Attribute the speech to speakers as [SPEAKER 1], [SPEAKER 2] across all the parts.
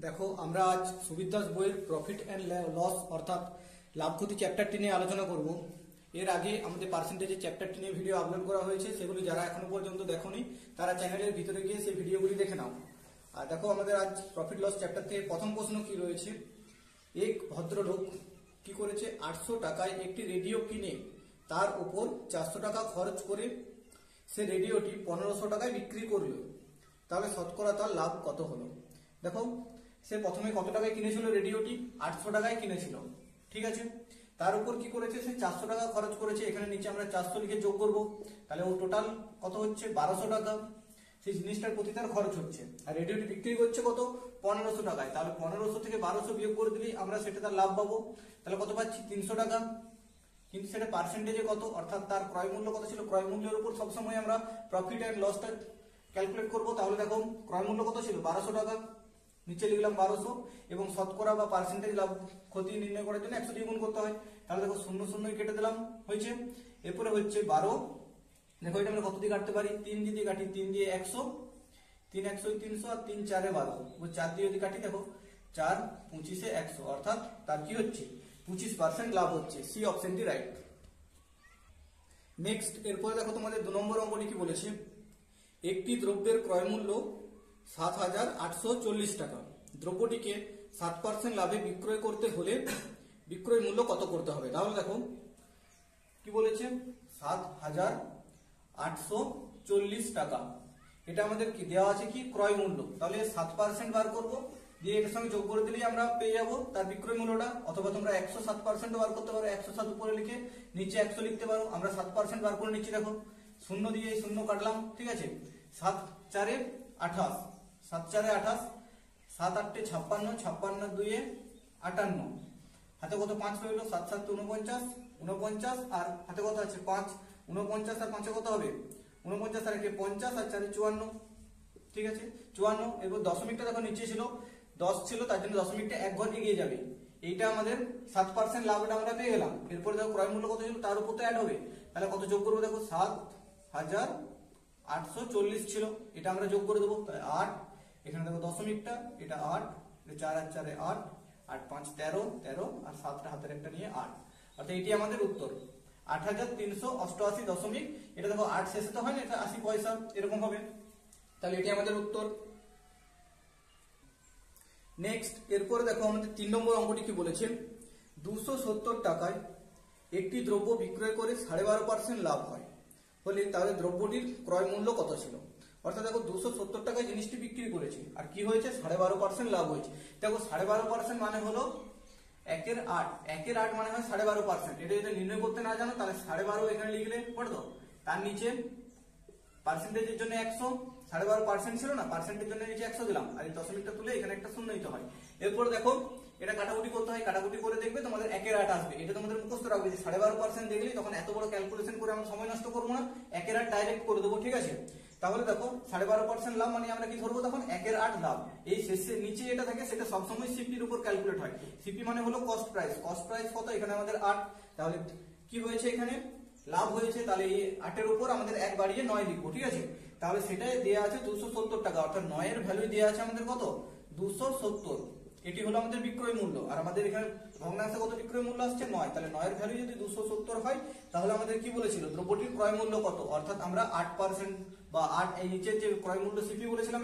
[SPEAKER 1] দেখো আমরা আজ সুবির দাস বইয়ের প্রফিট অ্যান্ড লস অর্থাৎ লাভ ক্ষতি চ্যাপ্টারটি নিয়ে আলোচনা করব। এর আগে আমাদের পার্সেন্টেজের চ্যাপ্টারটি নিয়ে ভিডিও আপলোড করা হয়েছে, সেগুলি যারা এখনো পর্যন্ত দেখোনি তারা চ্যানেলের ভিতরে গিয়ে সেই ভিডিওগুলি দেখে নাও। আর দেখো আমাদের আজ প্রফিট লস চ্যাপ্টার থেকে প্রথম প্রশ্ন কি রয়েছে। এক ভদ্রলোক কি করেছে, 800 টাকায় একটি রেডিও কিনে তার উপর 400 টাকা খরচ করে সে রেডিওটি 1500 টাকায় বিক্রি করলো, তাহলে শতকরা তার লাভ কত হলো। দেখো সে প্রথমে কত টাকায় কিনেছিল রেডিওটি, 800 টাকায় কিনেছিল, ঠিক আছে। তার উপর কি করেছে, সে 400 টাকা খরচ করেছে। এখানে নিচে আমরা 400 লিখে যোগ করব, তাহলে ও টোটাল কত হচ্ছে 1200 টাকা। সেই জিনিসটার প্রতি তার খরচ হচ্ছে, আর রেডিওটি বিক্রি করছে কত 1500 টাকায়। তাহলে 1500 থেকে 1200 বিয়োগ করে দিলেই আমরা সেটা তার লাভ পাবো। তাহলে কত পাচ্ছি 300 টাকা। কিন্তু সেটা পার্সেন্টেজে কত, অর্থাৎ তার ক্রয় মূল্য কত ছিল। ক্রয় মূল্যের উপর সবসময় আমরা প্রফিট অ্যান্ড লসটা ক্যালকুলেট করব। তাহলে দেখো ক্রয় মূল্য কত ছিল 1200 টাকা, নিচে লিখলাম 1200, এবং শতকরা বা পার্সেন্টেজ লাভ ক্ষতি নির্ণয় করার জন্য 100 দিয়ে গুণ করতে হয়। তাহলে দেখো 0 0 কেটে দিলাম, হয়েছে। এরপরে হচ্ছে 12, দেখো এটা আমরা কত দিয়ে কাটতে পারি, 3 দিয়ে কাটি, 3 দিয়ে 100, 3 100 300, আর 3 4 12, 4 দিয়ে যদি কাটি দেখো 4 25 100, অর্থাৎ তার কি হচ্ছে 25% লাভ হচ্ছে। সি অপশনটি রাইট। নেক্সট এরপরে দেখো তোমাদের 2 নম্বর অঙ্কটি কি বলেছে, একটি দ্রব্যের ক্রয় মূল্য 7840 টাকা, দ্রব্যটিকে 7% লাভে বিক্রয় করতে হলে বিক্রয় মূল্য কত করতে হবে। তাহলে দেখো কি বলেছে, 7840 টাকা, এটা আমাদের কি দেওয়া আছে, কি ক্রয় মূল্য। তাহলে 7% বার করব, দিয়ে এর সঙ্গে যোগ করে দিলেই আমরা পেয়ে যাবো তার বিক্রয় মূল্যটা। অথবা তোমরা 107% বার করতে পারো, 107 উপরে লিখে নিচে 100 লিখতে পারো। আমরা 7% বার করে নিচ্ছি, দেখো 0 দিয়ে 0 কাটলাম, ঠিক আছে। 7 4 28, 7 4 28, 7 8 56, 56 2 58, হাতে কত 5 রইল, 7 7 49, 49, আর হাতে কত আছে 5, 49 আর 5 কত হবে 49, আর 50, আর 4 54, ঠিক আছে 54। এরপর দশমিকটা দেখো নিচে ছিল 10 ছিল, তার জন্য দশমিকটা এক ঘর এগিয়ে যাবে। এইটা আমাদের 7% লাভটা আমরা পেয়ে গেলাম। এরপরে দেখো ক্রয় মূল্য কত ছিল, তার উপর তো অ্যাড হবে, তাহলে কত যোগ করবো, দেখো 7840 ছিল, এটা আমরা যোগ করে দেবো। তাহলে 8, এখানে দেখো দশমিকটা, এটা 8, 4 আর 4 8, 8 5 13, 13, আর 7টা হাতের একটা নিয়ে 8, অর্থাৎ এটি আমাদের উত্তর 8388 দশমিক। এটা দেখো 8 শেষে তো হয় না, এটা 80 পয়সা এরকম হবে, তাহলে এটি আমাদের উত্তর। নেক্সট এরপরে দেখো আমাদের 3 নম্বর অঙ্কটি কি বলেছে, 270 টাকায় একটি দ্রব্য বিক্রয় করে 12.5% লাভ হয় হলে তাহলে দ্রব্যটির ক্রয় মূল্য কত ছিল। অর্থাৎ দেখো 270 টাকায় জিনিসটি বিক্রি করেছে, আর কি হয়েছে 12.5% লাভ হয়েছে। দেখো 12.5% মানে হলো 1 এর 8, 1 এর 8 মানে হয় 12.5%। এটা যদি নির্ণয় করতে না জানো তাহলে 12.5 এখানে লিখলে পড়তো, তার নিচে পার্সেন্টেজের জন্য 100, 12.5% ছিল না, পার্সেন্টের জন্য নিচে 100 দিলাম, আর এই দশমিকটা তুলে এখানে একটা শূন্য দিতে হয়। এরপর দেখো এটা কাটাকুটি করতে হয়, কাটাকুটি করে দেখবে তোমাদের 1 এর 8 আসবে। এটা তোমাদের মুখস্থ রাখবে যে 12.5% দেখলেই তখন এত বড় ক্যালকুলেশন করে আমরা সময় নষ্ট করবো না, 1 এর 8 ডাইরেক্ট করে দেবো, ঠিক আছে। তাহলে দেখো 12.5% লাভ মানে আমরা কি ধরবো, তখন 1 এর 8 লাভ। এই শেষে নিচে এটা থাকে সেটা সবসময় সিপির উপর ক্যালকুলেট হয়। সিপি মানে হলো কস্ট প্রাইস, কস্ট প্রাইস কত, এখানে আমাদের 8, তাহলে কি হয়েছে এখানে লাভ হয়েছে। তাহলে এই 8 এর উপর আমাদের 1 বাড়িয়ে 9 লিখবো, ঠিক আছে। তাহলে সেটাই দেওয়া আছে 270 টাকা, অর্থাৎ 9 এর ভ্যালু দেওয়া আছে আমাদের কত 270। এটি হলো আমাদের বিক্রয় মূল্য, আর আমাদের এখানে ভগ্নাংশে কত বিক্রয় মূল্য আসছে 9, তাহলে 9 এর ভ্যালু যদি 270 হয় তাহলে আমাদের কি বলেছিল দ্রব্যটির ক্রয় মূল্য কত, অর্থাৎ আমরা 8% বা 8 এই নিচের যে ক্রয় মূল্য সিপি বলেছিলাম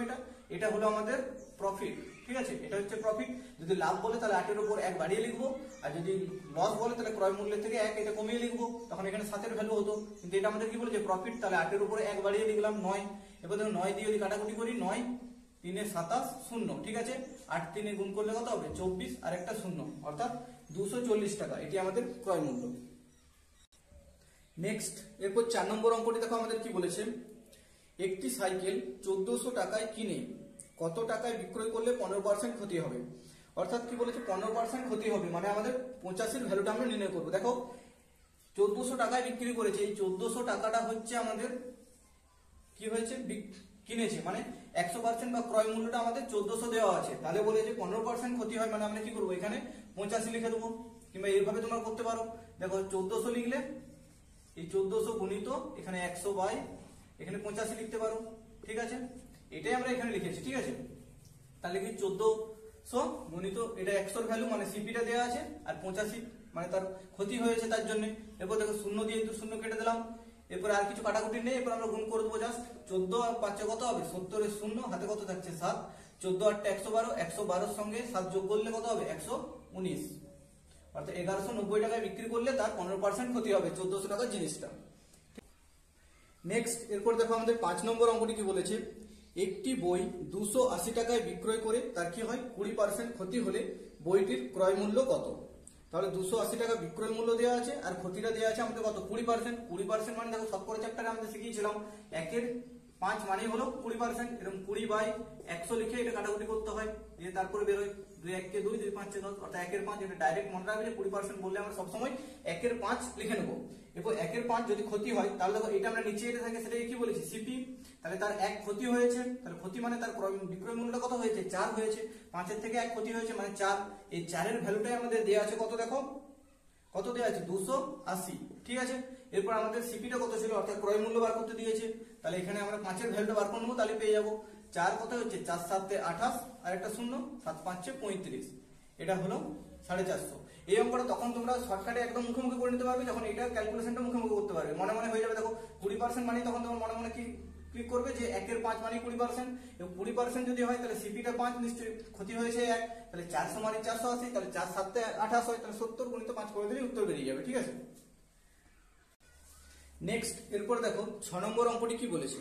[SPEAKER 1] এটা হলো আমাদের প্রফিট, ঠিক আছে। এটা হচ্ছে প্রফিট। যদি লাভ বলে তাহলে 8 এর উপর 1 বাড়িয়ে লিখবো, আর যদি লস বলে তাহলে ক্রয় মূল্যের থেকে 1 এটা কমিয়ে লিখবো, তখন এখানে 7 এর ভ্যালু হতো। কিন্তু এটা আমাদের কি বলেছে প্রফিট, তাহলে 8 এর উপরে 1 বাড়িয়ে লিখলাম 9। এবার দেখো 9 দিয়ে যদি কাটাকুটি করি, 9 3 এ 27 0, ঠিক আছে। 8 3 এ গুণ করলে কত হবে 24, আর একটা 0, অর্থাৎ 240 টাকা, এটি আমাদের ক্রয় মূল্য। নেক্সট এরপর 4 নম্বর অঙ্কটি দেখো আমাদের কি বলেছে, একটি সাইকেল 1400 টাকায় কিনে কত টাকায় বিক্রয় করলে 15% ক্ষতি হবে। অর্থাৎ কি বলেছে 15% ক্ষতি হবে, মানে আমাদের 85 এর ভ্যালুটা আমরা নির্ণয় করবো। দেখো 1400 টাকায় বিক্রি করেছে, এই 1400 টাকাটা হচ্ছে আমাদের কি হয়েছে কিনেছে, মানে 100% বা ক্রয় মূল্যটা আমাদের 1400 দেওয়া আছে। তাহলে বলেছে 15% ক্ষতি হয়, মানে আমরা কি করবো এখানে 85 লিখে দেবো, কিংবা এইভাবে তোমরা করতে পারো। দেখো 1400 লিখলে এই 1400 গুণিত এখানে 100 বাই এখানে 85 লিখতে পারো, ঠিক আছে। এটাই আমরা এখানে লিখেছি, ঠিক আছে। তাহলে কি 1400 গুণিত এটা 100 ভ্যালু মানে সিপিটা দেওয়া আছে, আর 85 মানে তার ক্ষতি হয়েছে তার জন্য। এরপর দেখো শূন্য দিয়ে একটু শূন্য কেটে দিলাম, এরপর আর কিছু কাটাকুটি নেই, এরপর আমরা গুণ করে দেবো জাস্ট। 14 আর 5 কত হবে 70 এর শূন্য, হাতে কত থাকছে 7, 14 8 112, 112 সঙ্গে 7 যোগ করলে কত হবে 119, অর্থাৎ 1190 টাকায় বিক্রি করলে তার 15% ক্ষতি হবে 1400 টাকার জিনিসটা। নেক্সট এরপর দেখো আমাদের 5 নম্বর অঙ্কটি কি বলেছে, একটি বই 280 টাকায় বিক্রয় করে তার কি হয় 20% ক্ষতি হলে বইটির ক্রয় মূল্য কত? তাহলে 280 টাকা বিক্রয় মূল্য দেওয়া আছে আর ক্ষতিটা দেওয়া আছে আমাদের কত 20%। 20% মানে দেখো শতকরা চ্যাপ্টারে আমরা শিখিয়েছিলাম 1 এর 5 মানে হলো 20%, এরকম 20/100 লিখে এটা কাটাকুটি করতে হয়, দিয়ে তারপরে বের হয় 2 1 কে 2 2 5 10, অর্থাৎ 1 এর 5। এটা ডাইরেক্ট মনে রাখবে যে 20% বললে আমরা সবসময় 1 এর 5 লিখে নেব। এরপর 1 এর 5 যদি ক্ষতি হয় তাহলে দেখো এটা আমরা নিচে এটা থাকে সেটাকে কি বলেছি সিপি, তাহলে তার 1 ক্ষতি হয়েছে, তাহলে ক্ষতি মানে তার বিক্রয় মূল্যটা কত হয়েছে 4 হয়েছে, 5 এর থেকে 1 ক্ষতি হয়েছে মানে 4। এই 4 এর ভ্যালুটাই আমাদের দেওয়া আছে কত, দেখো কত দেওয়া আছে 280, ঠিক আছে। এরপর আমাদের সিপিটা কত ছিল, অর্থাৎ ক্রয় মূল্য বার করতে দিয়েছে, তাহলে এখানে আমরা 5 এর ভ্যালুটা বার করে নেবো, তাহলে পেয়ে যাবো 4 কত হচ্ছে 4 7 28 আর একটা শূন্য 7 5 35, এটা হলো 450। এই অঙ্কটা তখন তোমরা শর্টকাটে একদম মুখোমুখি করে নিতে পারবে, যখন এটা ক্যালকুলেশনটা মুখোমুখি করতে পারবে, মনে মনে হয়ে যাবে। দেখো 20% মানে তখন তোমার মনে মনে কি ক্লিক করবে যে 1 এর 5 মানে 20%, এবং 20% যদি হয় তাহলে সিপিটা 5 নিশ্চয়ই ক্ষতি হয়েছে 1, তাহলে 400 মানে 480, তাহলে 4 7 28 হয়, তাহলে 70 গুণিত 5 করে দিলে উত্তর বেরিয়ে যাবে, ঠিক আছে। নেক্সট এরপর দেখো 6 নম্বর অঙ্কটি কি বলেছে,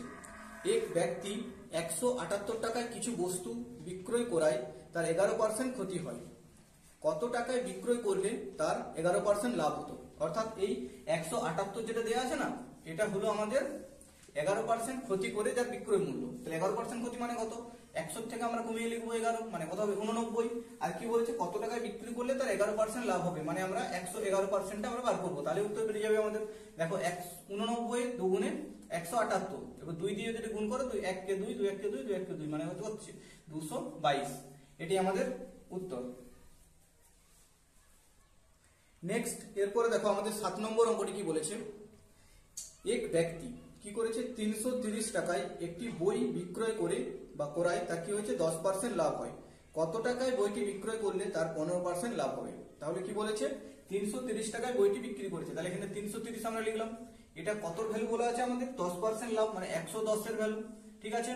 [SPEAKER 1] এক ব্যক্তি 178 টাকায় কিছু বস্তু বিক্রয় করায় তার 11% ক্ষতি হয়, কত টাকায় বিক্রয় করলে তার 11% লাভ হতো? অর্থাৎ এই 178 যেটা দেওয়া আছে না, এটা হলো আমাদের 11% ক্ষতি করে যার বিক্রয় মূল্য। তাহলে 11% ক্ষতি মানে কত, 100 থেকে আমরা কমিয়ে লিখবো 11 মানে কত হবে 89। আর কি বলছে কত টাকায় বিক্রি করলে তার 11% লাভ হবে, মানে আমরা 111% আমরা বার করবো, তাহলে উত্তর বেরিয়ে যাবে আমাদের। দেখো 89 দুগুণে 178, এবার 2 দিয়ে যদি গুণ করো 2 1 কে 2 2 1 কে 2 2 1 কে 2 মানে হচ্ছে 222, এটি আমাদের উত্তর। নেক্সট এরপরে দেখো আমাদের 7 নম্বর অঙ্কটি কি বলেছে, এক ব্যক্তি কি করেছে 330 টাকায় একটি বই বিক্রয় করে বা করায় তার কি হয়েছে 10% লাভ হয়, কত টাকায় বইটি বিক্রয় করলে তার 15% লাভ হবে? তাহলে কি বলেছে 330 টাকায় বইটি বিক্রি করেছে, তাহলে এখানে 330 আমরা লিখলাম, এটা কত ভ্যালু বলা আছে আমাদের 10% লাভ মানে 110 এর ভ্যালু, ঠিক আছে।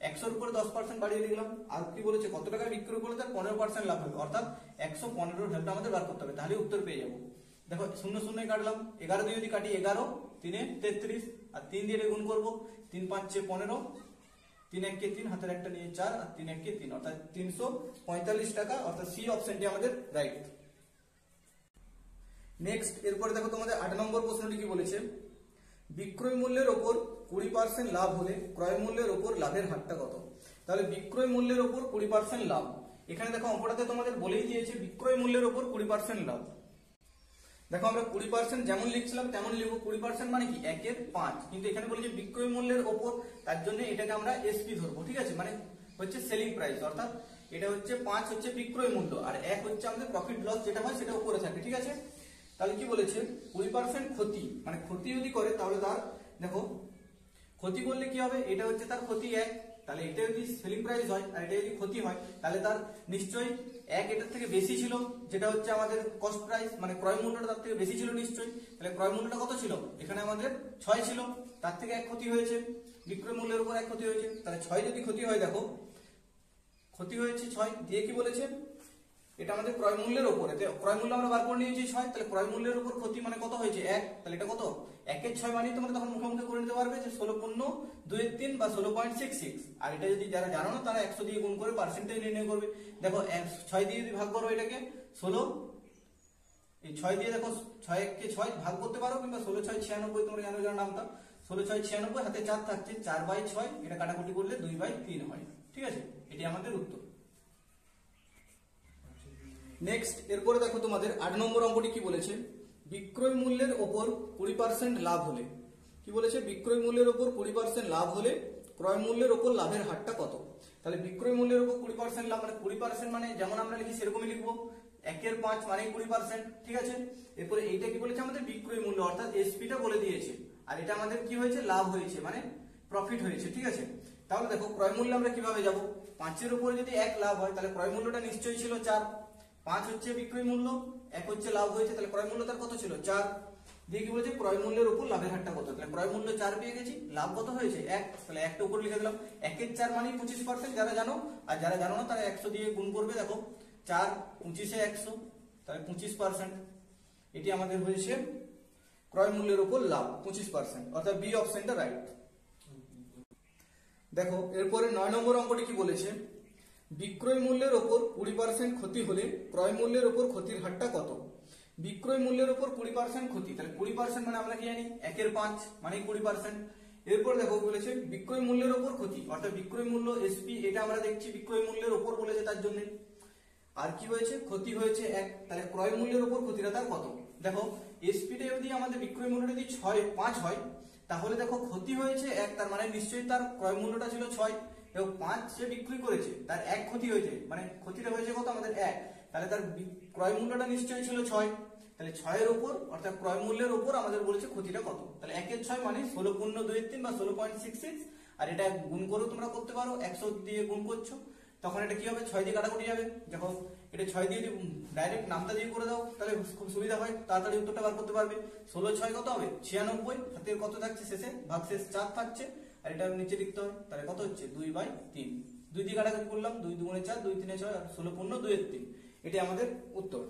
[SPEAKER 1] 100 এর উপরে 10% বাড়িয়ে লিখলাম, আর কি বলেছে কত টাকায় বিক্রয় করলে তার 15% লাভ হবে, অর্থাৎ 115 এর ভ্যালুটা আমাদের বার করতে হবে, তাহলে উত্তর পেয়ে যাবো। দেখো শূন্য শূন্য কাটলাম, 11 দিয়ে যদি কাটি 11 3 33, আর 3 দিয়ে গুণ করবো 3 5 15, 3 1 কে 3 হাতের একটা নিয়ে 4 আর 3 1 কে 3, অর্থাৎ 345 টাকা, অর্থাৎ সি অপশনটি আমাদের রাইট। নেক্সট এরপরে দেখো তোমাদের 8 নম্বর প্রশ্নটি কি বলেছে, বিক্রয় মূল্যের ওপর 20% লাভ হলে ক্রয় মূল্যের ওপর লাভের হারটা কত? তাহলে বিক্রয় মূল্যের ওপর 20% লাভ, এখানে দেখো অঙ্কটাতে তোমাদের বলেই দিয়েছে বিক্রয় মূল্যের ওপর 20% লাভ। দেখো আমরা 20% যেমন লিখছিলাম তেমন লিখবো, 20% মানে কি 1 এর 5, কিন্তু এখানে বলেছে বিক্রয় মূল্যের ওপর, তার জন্য এটাকে আমরা এসপি ধরবো, ঠিক আছে, মানে হচ্ছে সেলিং প্রাইস, অর্থাৎ এটা হচ্ছে 5 হচ্ছে বিক্রয় মূল্য আর 1 হচ্ছে আমাদের প্রফিট লস যেটা হয় সেটা উপরে থাকে, ঠিক আছে। তাহলে কি বলেছে 20% ক্ষতি, মানে ক্ষতি যদি করে তাহলে তার দেখো ক্ষতি করলে কি হবে, এটা হচ্ছে তার ক্ষতি 1, তাহলে এটা যদি সেলিং প্রাইস হয় আর এটা যদি ক্ষতি হয় তাহলে তার নিশ্চয়ই 1 এটার থেকে বেশি ছিল, যেটা হচ্ছে আমাদের কস্ট প্রাইস মানে ক্রয় মূল্যটা তার থেকে বেশি ছিল নিশ্চয়ই, তাহলে ক্রয় মূল্যটা কত ছিল, এখানে আমাদের 6 ছিল, তার থেকে 1 ক্ষতি হয়েছে, বিক্রয় মূল্যের উপর 1 ক্ষতি হয়েছে, তাহলে 6 যদি ক্ষতি হয়, দেখো ক্ষতি হয়েছে 6 দিয়ে কি বলেছে এটা আমাদের ক্রয় মূল্যের উপরে, ক্রয় মূল্য আমরা বার করে নিয়েছি 6, তাহলে ক্রয় মূল্যের উপর ক্ষতি মানে কত হয়েছে 1, তাহলে এটা কত 1 এর 6 মানে তোমরা তখন মুখোমুখি করে নিতে পারবে যে 16 পূর্ণ 2 এর 3 বা 16.66, আর এটা যদি যারা জানো না তারা 100 দিয়ে গুণ করে পার্সেন্টেজ নির্ণয় করবে। দেখো 6 দিয়ে যদি ভাগ করো এটাকে 16, এই 6 দিয়ে দেখো 6 1 কে 6 ভাগ করতে পারো, কিংবা 16 6 96 তোমরা জানো যার নামটা 16 6 96, হাতে 4 থাকছে 4/6, এটা কাটাকুটি করলে 2/3 হয়, ঠিক আছে, এটি আমাদের উত্তর। নেক্সট এরপরে দেখো তোমাদের 8 নম্বর অঙ্কটি কি বলেছে, বিক্রয় মূল্যের ওপর 20% লাভ হলে, কি বলেছে বিক্রয় মূল্যের ওপর 20% লাভ হলে ক্রয় মূল্যের ওপর লাভের হারটা কত? তাহলে বিক্রয় মূল্যের ওপর 20% লাভ মানে 20% মানে যেমন আমরা লিখি সেরকমই লিখবো, 1 এর 5 মানে 20%, ঠিক আছে। এরপরে এইটা কি বলেছে আমাদের বিক্রয় মূল্য, অর্থাৎ এসপিটা বলে দিয়েছে, আর এটা আমাদের কি হয়েছে লাভ হয়েছে মানে প্রফিট হয়েছে, ঠিক আছে। তাহলে দেখো ক্রয় মূল্য আমরা কিভাবে যাব, 5-এর উপরে যদি 1 লাভ হয় তাহলে ক্রয় মূল্যটা নিশ্চয়ই ছিল 4। 5 হচ্ছে বিক্রয় মূল্য, 1 হচ্ছে লাভ হয়েছে, তাহলে ক্রয় মূল্য তার কত ছিল 4। দিয়ে কি বলেছে ক্রয় মূল্যের উপর লাভের হারটা কত, তাহলে ক্রয় মূল্য 4 পেয়ে গেছি, লাভ কত হয়েছে 1, তাহলে 1টা উপর লিখে দিলাম। 1 এর 4 মানে 25%, যারা জানো, আর যারা জানো না তারা 100 দিয়ে গুণ করবে। দেখো 4 25 এ 100, তাহলে 25%। এটি আমাদের হয়েছে ক্রয় মূল্যের উপর লাভ 25%, অর্থাৎ বি অপশনটা রাইট। দেখো এরপরে 9 নম্বর অঙ্কটি কি বলেছে, বিক্রয় মূল্যের উপর 20% ক্ষতি হলে ক্রয় মূল্যের উপর ক্ষতির হারটা কত। বিক্রয় মূল্যের উপর 20% ক্ষতি, তাহলে 20% মানে আমরা কি জানি 1/5 মানে 20%। এরপর দেখো বলেছে বিক্রয় মূল্যের উপর ক্ষতি, অর্থাৎ বিক্রয় মূল্য এসপি, এটা আমরা দেখছি বিক্রয় মূল্যের উপর বলেছে তার জন্য। আর কি হয়েছে ক্ষতি হয়েছে 1, তাহলে ক্রয় মূল্যের উপর ক্ষতিটা তার কত। দেখো এসপিটা যদি আমাদের বিক্রয় মূল্য যদি 5 হয়, তাহলে দেখো ক্ষতি হয়েছে 1, তার মানে নিশ্চয়ই তার ক্রয় মূল্যটা ছিল 6 এবং 5 সে বিক্রি করেছে, তার 1 ক্ষতি হয়েছে, মানে ক্ষতিটা হয়েছে কত আমাদের 1, তাহলে তার ক্রয় মূল্যটা নিশ্চয়ই ছিল 6। তাহলে 6 এর উপর অর্থাৎ ক্রয় মূল্যের উপর আমাদের বলেছে ক্ষতিটা কত, তাহলে 1 এর 6 মানে 16.23 বা 16.66। আর এটা গুণ করেও তোমরা করতে পারো, 100 দিয়ে গুণ করছো তখন এটা কি হবে 6 দিয়ে কাটাকুটি যাবে। দেখো এটা 6 দিয়ে যদি ডাইরেক্ট নামটা দিয়ে করে দাও তাহলে খুব সুবিধা হয়, তাড়াতাড়ি উত্তরটা বার করতে পারবে। 16 6 কত হবে 96, হাতের কত থাকছে শেষে ভাগশেষ 4 থাকছে, আর এটা নিচে লিখতে হবে, তাহলে কত হচ্ছে 2/3। 2 দিয়ে কাটাকুটি করলাম, 2 2 4, 2 3 6, আর 16.23, এটি আমাদের উত্তর।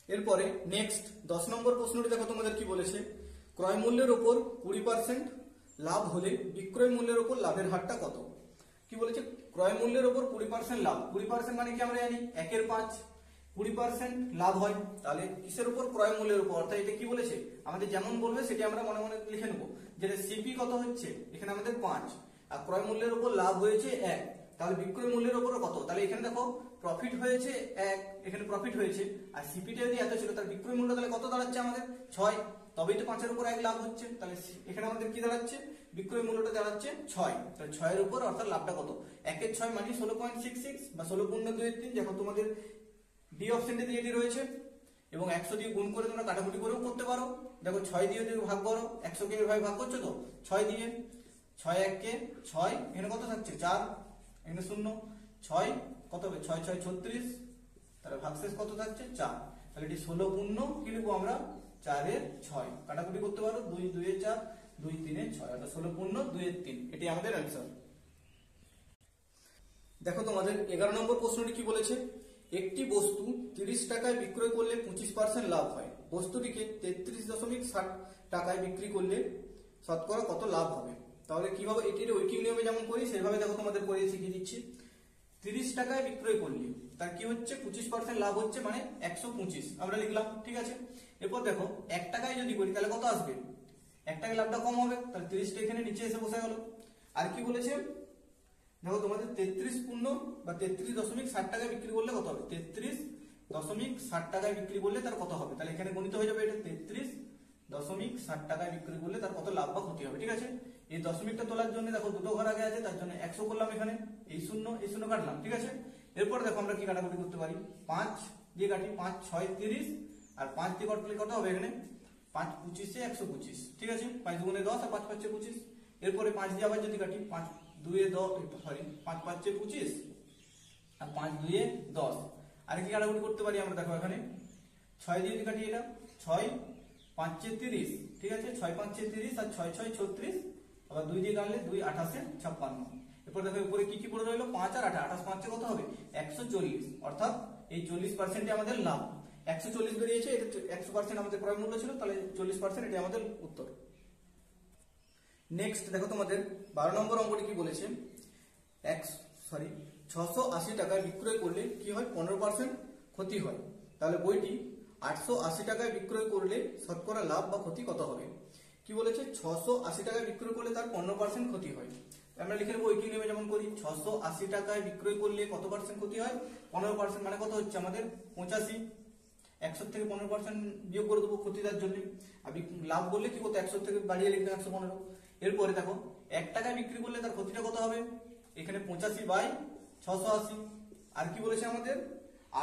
[SPEAKER 1] এরপরে নেক্সট 10 নম্বর প্রশ্নটি দেখো তোমাদের কি বলেছে, ক্রয় মূল্যের উপর 20% লাভ হলে বিক্রয় মূল্যের উপর লাভের হারটা কত। কি বলেছে ক্রয় মূল্যের উপর 20% লাভ, 20% মানে কি আমরা জানি 1 এর 5, 20% লাভ হয়, তাহলে কিসের উপর ক্রয় মূল্যের উপর, অর্থাৎ এটা কি বলেছে আমাদের যেমন বলবে সেটি আমরা মনে মনে লিখে নেবো। যেটা সিপি কত হচ্ছে এখানে আমাদের 5, আর ক্রয় মূল্যের উপর লাভ হয়েছে 1, তাহলে বিক্রয় মূল্যের উপর কত, তাহলে এখানে দেখো প্রফিট হয়েছে 1, এখানে প্রফিট হয়েছে, আর সিপিটা যদি এত ছিল তার বিক্রয় মূল্য তাহলে কত দাঁড়াচ্ছে আমাদের 6, তবেই তো 5 এর উপর 1 লাভ হচ্ছে, তাহলে এখানে আমাদের কি দাঁড়াচ্ছে বিক্রয় মূল্যটা দাঁড়াচ্ছে 6, তাহলে 6 এর উপর অর্থাৎ লাভটা কত 1 এর 6 মানে 16.66 বা 16.23, দেখো তোমাদের ডি অপশনটি দিয়ে রয়েছে, এবং 100 দিয়ে গুণ করে তোমরা কাটাকুটি করেও করতে পারো। দেখো 6 দিয়ে যদি ভাগ করো, 100 কে ভাই ভাগ করছো তো 6 দিয়ে, 6 1 কে 6, এখানে কত থাকছে 4, এখানে 0, 6 কত হবে 6 6 36, তাহলে ভাগশেষ কত থাকছে 4, তাহলে এটি 16 কি লিখবো আমরা 4 এর 6, কাটাকুটি করতে পারো 2 2 এর 4, 2 3 এর 6, অর্থাৎ 16 2 এর 3, এটি আমাদের অ্যানসার। দেখো তোমাদের 11 নম্বর প্রশ্নটি কি বলেছে, একটি বস্তু 30 টাকায় বিক্রয় করলে 25% লাভ হয়, বস্তুটিকে 33.60 টাকায় বিক্রি করলে শতকরা কত লাভ হবে। তাহলে কিভাবে এটির ঐকিক নিয়মে যেমন করি সেভাবে দেখো তোমাদের করে শিখিয়ে দিচ্ছি। 30 টাকায় বিক্রয় করলে তার কি হচ্ছে 25% লাভ হচ্ছে, মানে 125 আমরা লিখলাম, ঠিক আছে। এরপর দেখো 1 টাকায় যদি করি তাহলে কত আসবে, 1 টাকায় লাভটা কম হবে, তাহলে 30টা এখানে নিচে এসে বসে গেল। আর কি বলেছে দেখো তোমাদের 33 পূর্ণ বা 33.60 টাকায় বিক্রি করলে কত হবে, 33.60 টাকায় বিক্রি করলে তার কত হবে, তাহলে এখানে গণিত হয়ে যাবে এটা 33.60 টাকায় বিক্রি করলে তার কত লাভ বা ক্ষতি হবে, ঠিক আছে। এই দশমিকটা তোলার জন্য দেখো দুটো ঘর আগে আছে, তার জন্য 100 করলাম, এখানে এই শূন্য কাটলাম, ঠিক আছে। এরপর দেখো আমরা কি কাটাকুটি করতে পারি, 5 দিয়ে কাটি, 5 6 30, আর 5 দিয়ে কাটলে কত হবে এখানে 5 25 এ 125, ঠিক আছে। 5 দুগুণে 10 আর 5 5 25, এরপরে 5 দিয়ে আবার যদি কাটি 5 2 এ 10, সরি 5 5 25 আর 5 2 এ 10, আর কি কাটাকুটি করতে পারি আমরা, দেখো এখানে 6 দিয়ে যদি কাটি এটা 6 5 30, ঠিক আছে, 6 5 30 আর 6 6 36, আবার 2 দিয়ে কাটলে 2 28 56। এরপর দেখো উপরে কি কি পড়ে রইলো 5 আর 8, 28 5 কত হবে 140, অর্থাৎ এই 40% আমাদের লাভ, 140 বেরিয়েছে, এটা 100% আমাদের ক্রয় মূল্য ছিল, তাহলে 40% এটি আমাদের উত্তর। নেক্সট দেখো তোমাদের 12 নম্বর অঙ্কটি কি বলেছে, 680 টাকায় বিক্রয় করলে কি হয় 15% ক্ষতি হয়, তাহলে বইটি 880 টাকায় বিক্রয় করলে শতকরা লাভ বা ক্ষতি কত হবে। কি বলেছে 680 টাকায় বিক্রয় করলে তার 15% ক্ষতি হয়, আমরা লিখে নেবো ঐকিক নিয়মে যেমন করি, 680 টাকায় বিক্রয় করলে কত পার্সেন্ট ক্ষতি হয় 15%, মানে কত হচ্ছে আমাদের 85, 100 থেকে 15% বিয়োগ করে দেবো ক্ষতিটার জন্য, আর লাভ করলে কি করতে 100 থেকে বাড়িয়ে লিখবে 115। এরপরে দেখো 1 টাকায় বিক্রি করলে তার ক্ষতিটা কত হবে, এখানে 85/680, আর কি বলেছে আমাদের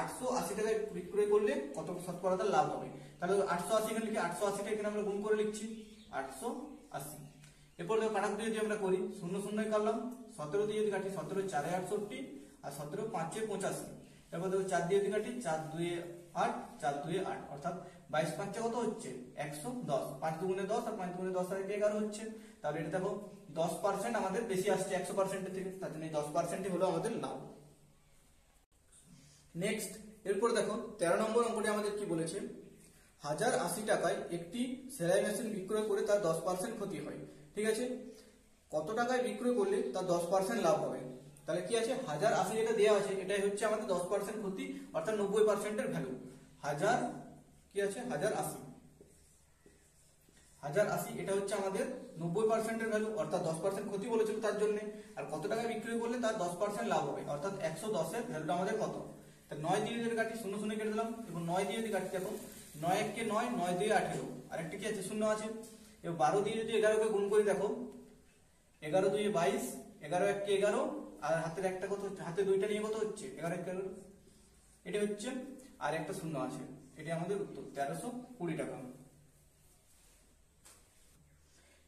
[SPEAKER 1] 880 টাকায় বিক্রয় করলে কত শতকরা তার লাভ হবে, তাহলে 880 এখানে লিখে 880টা এখানে আমরা গুণ করে লিখছি 880। এরপর দেখো কাটাকুটি যদি আমরা করি 0 0 কাটলাম, 17 দিয়ে যদি কাটি 17 4 68 আর 17 5 85। তারপর দেখো 4 দিয়ে যদি কাটি 4 2 8 4 2 8 অর্থাৎ 22 5 কত হচ্ছে 110। 5 দুগুণে 10 আর 5 দুগুণে 10 আর 11 হচ্ছে। তাহলে এটা দেখো 10% আমাদের বেশি আসছে 100% এর থেকে, তার জন্য এই 10%ই হলো আমাদের লাভ। নেক্সট এরপর দেখো 13 নম্বর অঙ্কটি আমাদের কি বলেছে, 1080 টাকায় একটি সেলাই মেশিন বিক্রয় করে তার 10% ক্ষতি হয়। ঠিক আছে, কত টাকায় বিক্রয় করলে তার 10% লাভ হবে? তাহলে কি আছে 1080 যেটা দেওয়া আছে এটাই হচ্ছে আমাদের 10% ক্ষতি অর্থাৎ 90% এর ভ্যালু। 1000 কি আছে 1080 এটা হচ্ছে আমাদের 90% এর ভ্যালু অর্থাৎ 10% ক্ষতি বলেছিল তার জন্য। আর কত টাকায় বিক্রয় করলে তার 10% লাভ হবে অর্থাৎ 110 এর ভ্যালুটা আমাদের কত? তা 9 দিয়ে যদি কাটি 0 0 কেটে দিলাম, এবং 9 দিয়ে যদি কাটি দেখো 9 1 কে 9, 9 2 18, আর একটা কি আছে 0 আছে। এবার 12 দিয়ে যদি 11 কে গুণ করি দেখো 11 2 22, 11 1 কে 11, আর হাতের একটা কত হচ্ছে, হাতে দুইটা নিয়ে কত হচ্ছে 11 1 11, এটা হচ্ছে, আর একটা 0 আছে। এটা আমাদের উত্তর 1320 টাকা।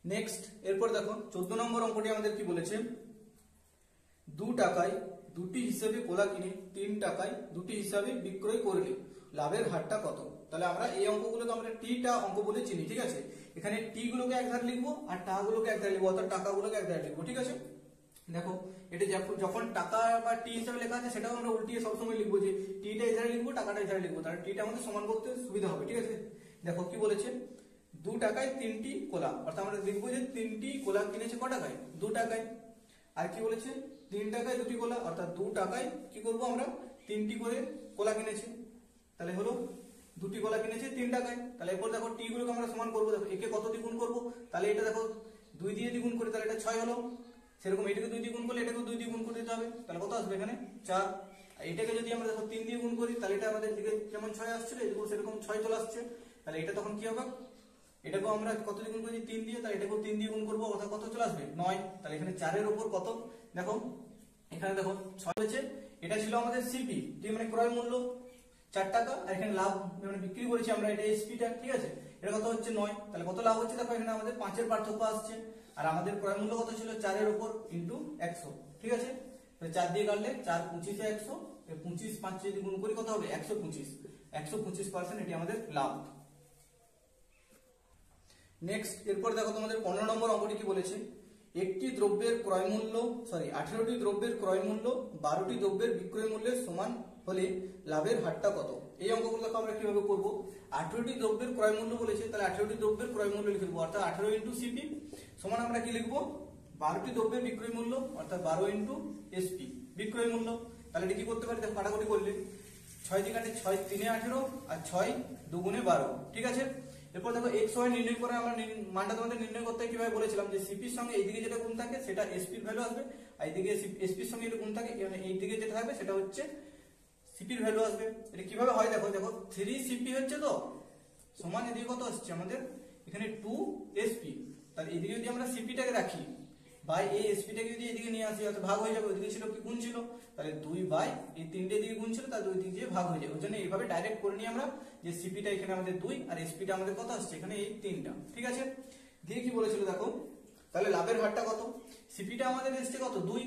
[SPEAKER 1] নেক্সট এরপর দেখো 14 নম্বর অঙ্কটি আমাদের কি বলেছে, 2 টাকায় দুটি হিসাবে কলা কিনে 3 টাকায় দুটি হিসাবে বিক্রয় করলে লাভের হারটা কত? তাহলে আমরা এই অঙ্কগুলোকে আমরা টি-টা অঙ্ক বলে চিনি। ঠিক আছে, এখানে টি গুলোকে এক ধারে লিখবো আর টা গুলোকে এক ধারে লিখবো, অর্থাৎ টাকাগুলোকে এক ধারে লিখবো। ঠিক আছে, দেখো এটা যখন টাকা বা টি হিসাবে লেখা আছে সেটাও আমরা উল্টিয়ে সবসময় লিখবো, যে টিটা এধারে লিখবো টাকাটা এধারে লিখবো, তাহলে টিটা আমাদের সমান করতে সুবিধা হবে। ঠিক আছে, দেখো কি বলেছে, 2 টাকায় 3টি কলা, অর্থাৎ আমরা লিখবো যে 3টি কলা কিনেছে ক টাকায় 2 টাকায়। আর কি বলেছে 3 টাকায় 2টি কলা, অর্থাৎ 2 টাকায় কি করব আমরা 3টি করে কলা কিনেছে, তাহলে হলো 2টি কলা কিনেছে 3 টাকায়। তাহলে এরপর দেখো টি গুলোকে আমরা সমান করবো, দেখো একে কত দিয়ে গুণ করবো, তাহলে এটা দেখো 2 দিয়ে গুণ করি তাহলে এটা 6 হলো, সেরকম এটাকে 2 দিয়ে গুণ করলে এটাকে 2 দিয়ে গুণ করে দিতে হবে, তাহলে কত আসবে এখানে 4। আর এটাকে যদি আমরা দেখো 3 দিয়ে গুণ করি তাহলে এটা আমাদের দিকে যেমন 6 আসছিল এদিকেও সেরকম 6 চলে আসছে, তাহলে এটা তখন কি হবে, এটাকেও আমরা কত দিয়ে গুণ করি 3 দিয়ে, তাহলে এটাকেও 3 দিয়ে গুণ করবো, অর্থাৎ কত চলে আসবে 9। তাহলে এখানে 4 এর উপর কত, দেখো এখানে দেখো 6 হয়েছে। এটা ছিল আমাদের সিপি, যে মানে ক্রয় মূল্য 4 টাকা, আর এখানে লাভ মানে বিক্রি করেছি আমরা এটা এসপিটা। ঠিক আছে, এটা কত হচ্ছে 9, তাহলে কত লাভ হচ্ছে দেখো এখানে আমাদের 5 এর পার্থক্য আসছে, আর আমাদের ক্রয় মূল্য কত ছিল 4 এর উপর ইনটু 100। ঠিক আছে, তাহলে 4 দিয়ে কাটলে 4 25 এ 100, 25 5 যদি গুণ করি কত হবে 125, 125% এটি আমাদের লাভ। নেক্সট এরপর দেখো তোমাদের 15 নম্বর অঙ্কটি কি বলেছে, একটি দ্রব্যের ক্রয় মূল্য 18টি দ্রব্যের ক্রয় মূল্য 12টি দ্রব্যের বিক্রয় মূল্যের সমান হলে লাভের হারটা কত? এই অঙ্কগুলো আমরা কিভাবে করব, 18টি দ্রব্যের ক্রয় মূল্য বলেছে, তাহলে 18টি দ্রব্যের ক্রয় মূল্য লিখে দেবো, অর্থাৎ 18 ইনটু সিপি সমান আমরা কি লিখবো 12টি দ্রব্যের বিক্রয় মূল্য, অর্থাৎ 12 ইনটু এসপি বিক্রয় মূল্য। তাহলে এটা কি করতে পারি, দেখো কাটাকুটি করলে 6 দিয়ে কাটে 6 3 এ 18 আর 6 2 গুণে 12। ঠিক আছে, এরপর দেখো x y নির্ণয় করে আমরা মানটা তোমাদের নির্ণয় করতে কিভাবে বলেছিলাম, যে সিপির সঙ্গে এইদিকে যেটা গুণ থাকে সেটা এসপির ভ্যালু আসবে, আর এইদিকে এসপির সঙ্গে যেটা গুণ থাকে এইদিকে যেটা থাকবে সেটা হচ্ছে সিপির ভ্যালু আসবে। এটা কিভাবে হয় দেখো, দেখো 3 সিপি হচ্ছে তো সমান এদিকে কত আসছে আমাদের এখানে 2 এসপি, তাহলে এদিকে যদি আমরা সিপিটাকে রাখি বাই এই এসপিটাকে যদি এদিকে নিয়ে আসি অর্থাৎ ভাগ হয়ে যাবে, ওইদিকে ছিল কি গুণ ছিল, তাহলে 2 বাই এই 3টে দিকে গুণ ছিল তার 2 দিক দিয়ে ভাগ হয়ে যাবে। ওই জন্য এইভাবে ডাইরেক্ট করে নিই আমরা, যে সিপিটা এখানে আমাদের 2 আর এসপিটা আমাদের কত আসছে এখানে এই 3টা। ঠিক আছে, দিয়ে কি বলেছিল দেখো, তাহলে লাভের হারটা কত, সিপিটা আমাদের এসছে কত 2,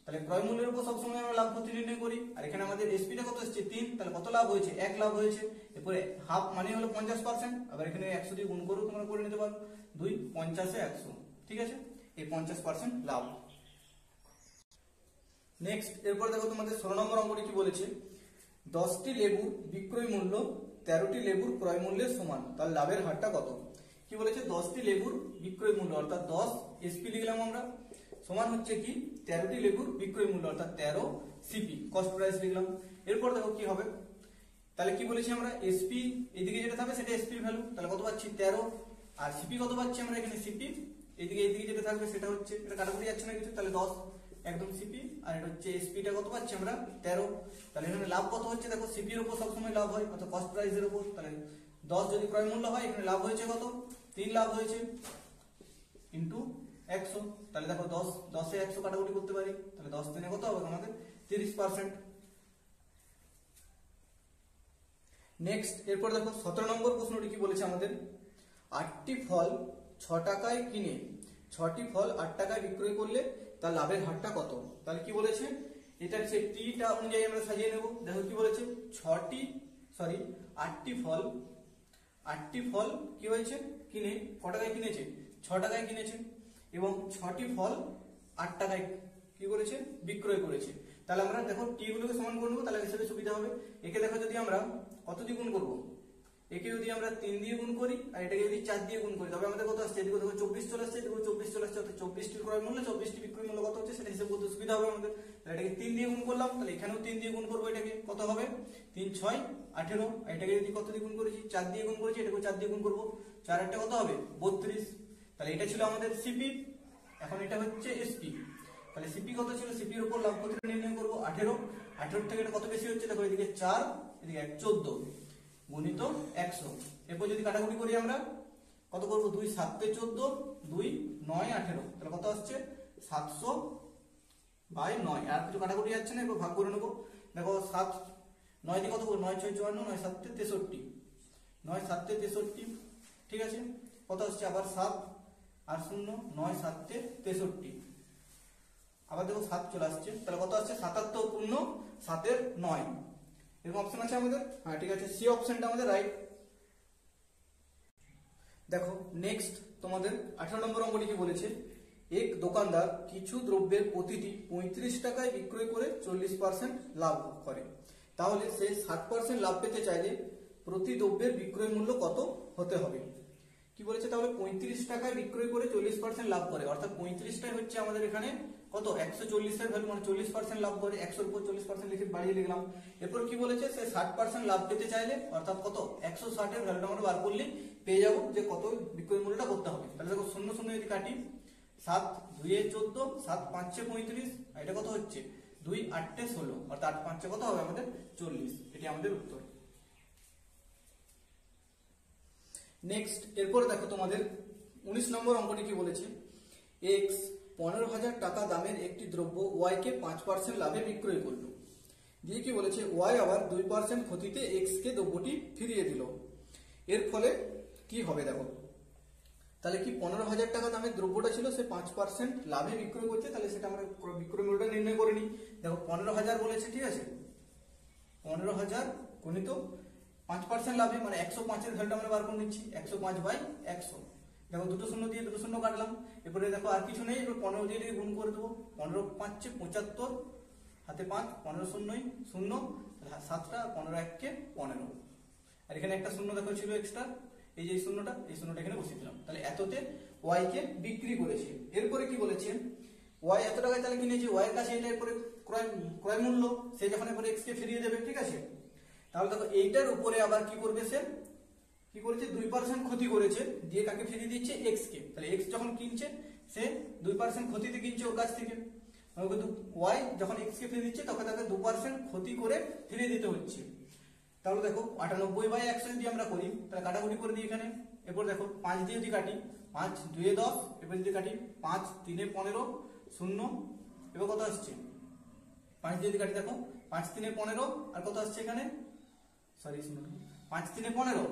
[SPEAKER 1] তাহলে ক্রয় মূল্যের উপর সবসময় আমরা লাভ ক্ষতি নির্ণয় করি, আর এখানে আমাদের এসপিটা কত আসছে 3, তাহলে কত লাভ হয়েছে 1 লাভ হয়েছে। এরপরে হাফ মানে হলো 50%, আবার এখানে 100 দিয়ে গুণ করে তোমরা করে নিতে পারো, 2 50 এ 100। ঠিক আছে, এই 50% লাভ। নেক্সট এরপর দেখো তোমাদের 16 নম্বর অঙ্কটি কি বলেছে, 10টি লেবুর বিক্রয় মূল্য 13টি লেবুর ক্রয় মূল্যের সমান, তাহলে লাভের হারটা কত? কি বলেছে 10টি লেবুর বিক্রয় মূল্য অর্থাৎ 10 এসপি লিখলাম আমরা, সমান হচ্ছে কি 13টি লেবুর বিক্রয় মূল্য অর্থাৎ 13 সিপি কস্ট প্রাইস লিখলাম। এরপর দেখো কি হবে, তাহলে কি বলেছি আমরা এসপি এইদিকে যেটা থাকবে সেটা এসপির ভ্যালু, তাহলে কত পাচ্ছি 13, আর সিপি কত পাচ্ছি আমরা এখানে সিপি এইদিকে যেটা থাকবে সেটা হচ্ছে, এটা কাটাকুটি যাচ্ছে না কিছু, তাহলে 10 একদম সিপি, আর এটা হচ্ছে এসপিটা কত পাচ্ছি আমরা 13। তাহলে এখানে লাভ কত হচ্ছে দেখো, সিপি এর উপর সবসময় লাভ হয় অর্থাৎ কস্ট প্রাইসের উপর, তাহলে 10 যদি ক্রয় মূল্য হয় এখানে লাভ হয়েছে কত 3 লাভ হয়েছে ইনটু 100, তাহলে দেখো 10 এ 100 কাটাকুটি করতে পারি, তাহলে 10 দিনে কত হবে আমাদের 30%। নেক্সট এরপর দেখো 17 নম্বর প্রশ্নটি কি বলেছে আমাদের, 8টি ফল 6 টাকায় কিনে 6টি ফল 8 টাকায় বিক্রয় করলে তার লাভের হারটা কত। তাহলে কি বলেছে, এটা হচ্ছে টিটা অনুযায়ী আমরা সাজিয়ে নেব। দেখো কি বলেছে, 8টি ফল কি হয়েছে, কিনে ক টাকায় কিনেছে, 6 টাকায় কিনেছে, এবং 6টি ফল 8 টাকায় কি করেছে, বিক্রয় করেছে। তাহলে আমরা দেখো টি গুলোকে সমান করে নেবো, তাহলে হিসেবে সুবিধা হবে। একে দেখো যদি আমরা কত দিয়ে গুণ করবো, একে যদি আমরা 3 দিয়ে গুণ করি আর এটাকে যদি 4 দিয়ে গুণ করি, তবে আমাদের কত আসছে, এদিকে দেখো 24 চলে আসছে, এদিকে 24 চলে আসছে, অর্থাৎ 24টির ক্রয় মূল্য 24টি বিক্রয় মূল্য কত হচ্ছে সেটা হিসেব করতে সুবিধা হবে আমাদের। তাহলে এটাকে 3 দিয়ে গুণ করলাম, তাহলে এখানেও 3 দিয়ে গুণ করবো, এটাকে কত হবে 3 6 18, আর এটাকে যদি কত দিয়ে গুণ করেছি, 4 দিয়ে গুণ করেছি, এটাকে 4 দিয়ে গুণ করবো, 4 8 কত হবে 32। তাহলে এটা ছিল আমাদের সিপি, এখন এটা হচ্ছে এসপি। তাহলে সিপি কত ছিল, সিপি এর উপর লাভ কত নির্ণয় করবো 18 থেকে এটা কত বেশি হচ্ছে, দেখো এদিকে 4 এদিকে 14 গুণিত 100। এরপর যদি কাটাকুটি করি আমরা কত করবো, 2 7 14, 2 9 18, তাহলে কত আসছে 700/9। আর কিছু কাটাকুটি যাচ্ছে না, এরপর ভাগ করে নেবো। দেখো 7 9 দিয়ে কত করবো, 9 6 54, 9 7 63, 9 7 63, ঠিক আছে। কত আসছে আবার 7 আর 0, 9 7 63, আবার দেখো 7 চলে আসছে, তাহলে কত আসছে 77 পূর্ণ 7 এর 9। এরকম অপশন আছে আমাদের, হ্যাঁ ঠিক আছে, সি অপশনটা আমাদের রাইট। দেখো নেক্সট তোমাদের 18 নম্বর অঙ্কটি কি বলেছে, এক দোকানদার কিছু দ্রব্যের প্রতিটি 35 টাকায় বিক্রয় করে 40% লাভ করে। তাহলে সে 60% লাভ পেতে চাইলে প্রতি দ্রব্যের বিক্রয় মূল্য কত হতে হবে। কি বলেছে, তাহলে 35 টাকায় বিক্রয় করে 40% লাভ করে, অর্থাৎ 35টাই হচ্ছে আমাদের এখানে কত 140 এর ভ্যালু, মানে 40% লাভ করে, 100 এর উপর 40% লিখে বাড়িয়ে লিখলাম। এরপর কি বলেছে, সে 60% লাভ পেতে চাইলে, অর্থাৎ কত 160 এর ভ্যালুটা আমরা বার করলে পেয়ে যাবো যে কত বিক্রয় মূল্যটা করতে হবে। তাহলে দেখো 0 0 যদি কাটি, 7 2 এ 14, 7 5 35, আর এটা কত হচ্ছে 2 8 এ 16, অর্থাৎ 8 5 কত হবে আমাদের 40। এটি আমাদের উত্তর। নেক্সট এরপর দেখো তোমাদের 19 নম্বর অঙ্কটি কি বলেছে, এক্স 15,000 টাকা দামের একটি দ্রব্য ওয়াই কে 5% লাভে বিক্রয় করলো, দিয়ে কি বলেছে ওয়াই আবার 2% ক্ষতিতে এক্স কে দ্রব্যটি ফিরিয়ে দিল। এর ফলে কি হবে দেখো, তাহলে কি 15,000 টাকা দামের দ্রব্যটা ছিল, সে 5% লাভে বিক্রয় করছে, তাহলে সেটা আমরা বিক্রয় মূল্যটা নির্ণয় করে নিই। দেখো 15,000 বলেছে, ঠিক আছে, 15,000 গুণিত 5% লাভে, মানে 105 এর ভ্যালুটা আমরা বার করে নিচ্ছি, 105/100। দেখো দুটো শূন্য দিয়ে দুটো শূন্য কাটলাম, এরপরে দেখো আর কিছু নেই, এরপর 15 দিয়ে এটাকে গুণ করে দেবো, 15 5 75, হাতে 5, 15 শূন্যই 0, 7টা 15 1 15, আর এখানে একটা শূন্য দেখো ছিল এক্সট্রা, এই যে শূন্যটা, এই শূন্যটা এখানে বসিয়ে দিলাম। তাহলে এততে ওয়াই কে বিক্রি করেছে। এরপরে কি বলেছে, ওয়াই এত টাকায় তাহলে কিনেছে, ওয়াই এর কাছে এটা এরপরে ক্রয় মূল্য, সে যখন এরপরে এক্স কে ফিরিয়ে দেবে, ঠিক আছে। তাহলে দেখো এইটার উপরে আবার কি করবে, সে কি করেছে 2% ক্ষতি করেছে, দিয়ে কাকে ফিরিয়ে দিচ্ছে এক্স কে। তাহলে এক্স যখন কিনছে সে 2% ক্ষতিতে কিনছে ওর কাছ থেকে, ওয়াই যখন এক্স কে ফিরিয়ে দিচ্ছে তখন তাকে 2% ক্ষতি করে ফিরিয়ে দিতে হচ্ছে। তাহলে দেখো 98/100 যদি আমরা করি, তাহলে কাটাকুটি করে দিই এখানে। এরপর দেখো 5 দিয়ে যদি কাটি, 5 2 এ 10, এবার যদি কাটি 5 3 এ 15 0, এবার কত আসছে 5 দিয়ে যদি কাটি, দেখো 5 3 এ 15, আর কত আসছে এখানে, সরি 5 3 এ 15,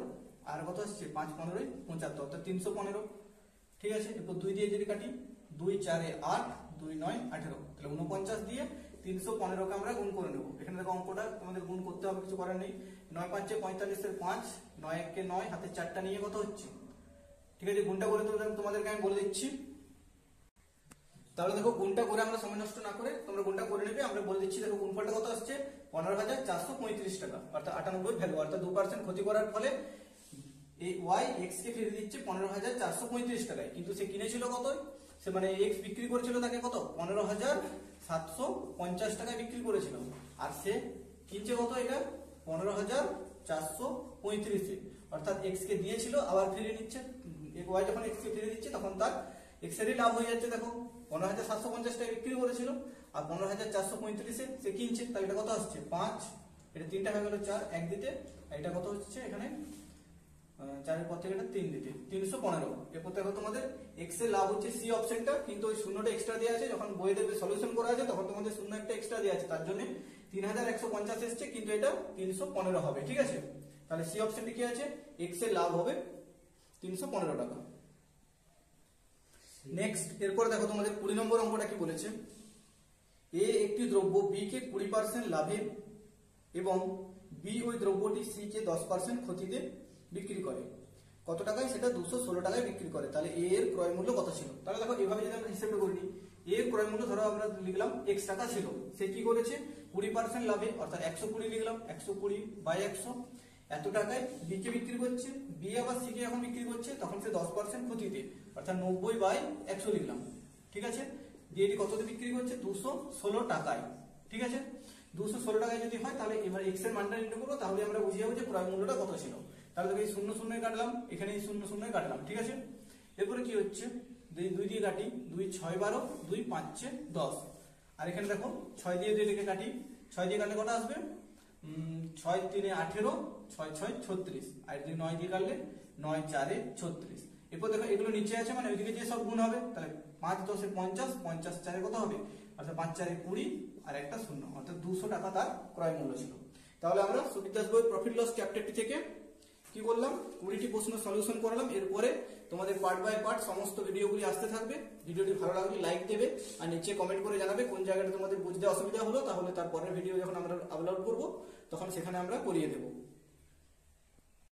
[SPEAKER 1] আর কত আসছে 5 15 এ 75, অর্থাৎ 315, ঠিক আছে। এরপর 2 দিয়ে যদি কাটি, 2 4 এ 8, 2 9 18, তাহলে 49 দিয়ে 315 কে আমরা গুণ করে নেব। এখানে দেখো অঙ্কটা তোমাদের গুণ করতে হবে, কিছু করার নেই। 9 5 45 এর 5, 9 1 9, হাতে 4টা নিয়ে কত হচ্ছে, ঠিক আছে। গুণটা করে তোমাদেরকে আমি বলে দিচ্ছি। তাহলে দেখো গুণটা করে আমরা সময় নষ্ট না করে তোমরা গুণটা করে নেবে, আমরা বলে দিচ্ছি। দেখো গুণফলটা কত আসছে 15,435 টাকা, অর্থাৎ 98 ভ্যালু, অর্থাৎ 2% ক্ষতি করার ফলে এই ওয়াই এক্স কে ফিরে দিচ্ছে 15,435 টাকায়, কিন্তু সে কিনেছিল কত, সে মানে এক্স বিক্রি করেছিল তাকে কত 15,750 টাকায় বিক্রি করেছিল, আর সে কিনছে কত এটা 15,435 এ, অর্থাৎ এক্স কে দিয়েছিল আবার ফিরে নিচ্ছে। ওয়াই যখন এক্স কে ফিরে দিচ্ছে তখন তার এক্স এরই লাভ হয়ে যাচ্ছে। দেখো 15,750 টাকা বিক্রি করেছিল আর 15,435 এ সে কিনছে, তাহলে এটা কত আসছে 5, এটা 3টা হয়ে গেল 4, 1 দিতে, এটা কত হচ্ছে এখানে 4 এর পর থেকে এটা 3 দিতে 315। এরপর দেখো তোমাদের এক্স এর লাভ হচ্ছে সি অপশনটা, কিন্তু ওই শূন্যটা এক্সট্রা দেওয়া আছে, যখন বইয়ে দেবে সলিউশন করা আছে তখন তোমাদের শূন্য একটা এক্সট্রা দেওয়া আছে, তার জন্য 3,150 এসছে, কিন্তু এটা 315 হবে, ঠিক আছে। তাহলে সি অপশনটি কি আছে, এক্স এর লাভ হবে 315 টাকা। নেক্সট এরপরে দেখো তোমাদের 20 নম্বর অঙ্কটা কি বলেছে, এ একটি দ্রব্য বি কে 20% লাভে এবং বি ওই দ্রব্যটি সি কে 10% ক্ষতিতে বিক্রি করে। কত টাকায়? সেটা 216 টাকায় বিক্রি করে। তাহলে এ এর ক্রয় মূল্য কত ছিল? তাহলে দেখো এভাবে যদি আমরা হিসেবটা করি, এ এর ক্রয় মূল্য ধরো আমরা লিখলাম x টাকা ছিল, সে কি করেছে 20% লাভে অর্থাৎ 120 লিখলাম, 120 বাই 100 এত টাকায় বি কে বিক্রি করছে। বি আবার সি কে যখন বিক্রি করছে তখন সে 10% ক্ষতিতে অর্থাৎ 90 বাই 100 লিখলাম, ঠিক আছে। দিয়ে এটি কততে বিক্রি করছে? 216 টাকায়, ঠিক আছে। 216 টাকায় যদি হয় তাহলে এবার x এর মানটা নির্ণয় করবো, তাহলে আমরা বুঝে যাবো যে ক্রয় মূল্যটা কত ছিল। তাহলে দেখো এই 0 0 কাটলাম, এখানে এই 0 0 কাটলাম, ঠিক আছে। এরপরে কি হচ্ছে, 2 দিয়ে কাটি, 2 6 12, 2 5 10, আর এখানে দেখো 6 দিয়ে লিখে কাটি, 6 দিয়ে কাটলে কত আসবে? 6 3 18, 6 6 36, আর 9 দিয়ে কাটলে 9 4 36। এরপর দেখো এগুলো নিচে আছে মানে ওইদিকে যে সব গুণ হবে, তাহলে 5 10 50, 50 4 কত হবে? অর্থাৎ 5 4 20 আর একটা 0, অর্থাৎ 200 টাকা তার ক্রয় মূল্য ছিল। তাহলে আমরা সুবিধ দাস বই প্রফিট লস চ্যাপ্টারটি থেকে কি করলাম, 20টি প্রশ্ন সলিউশন করলাম। এরপরে তোমাদের পার্ট বাই পার্ট সমস্ত ভিডিওগুলি আসতে থাকবে। ভিডিওটি ভালো লাগলে লাইক দেবে আর নিচে কমেন্ট করে জানাবে কোন জায়গাটা তোমাদের বুঝতে অসুবিধা হলো, তাহলে তারপরের ভিডিও যখন আমরা আপলোড করব তখন সেখানে আমরা করিয়ে দেবো।